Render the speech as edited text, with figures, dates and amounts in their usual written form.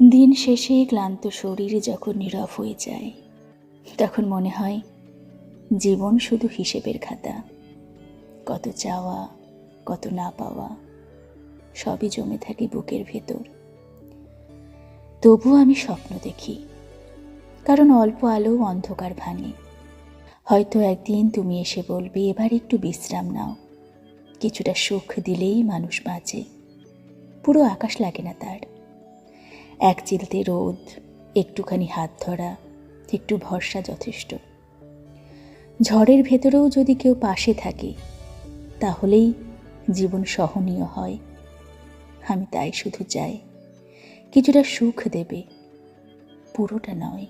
দিন শেষে ক্লান্ত শরীর যখন নীরব হয়ে যায়, তখন মনে হয় জীবন শুধু হিসেবের খাতা। কত চাওয়া, কত না পাওয়া, সবই জমে থাকে বুকের ভেতর। তবুও আমি স্বপ্ন দেখি, কারণ অল্প আলো অন্ধকার ভাঙে। হয়তো একদিন তুমি এসে বলবে, এবার একটু বিশ্রাম নাও। কিছুটা সুখ দিলেই মানুষ বাঁচে, পুরো আকাশ লাগে না তার। এক চিলতে রোদ, একটুখানি হাত ধরা, একটু ভরসা যথেষ্ট। ঝড়ের ভেতরেও যদি কেউ পাশে থাকে, তাহলেই জীবন সহনীয় হয়। আমি তাই শুধু চাই কিছুটা সুখ দেবে, পুরোটা নয়।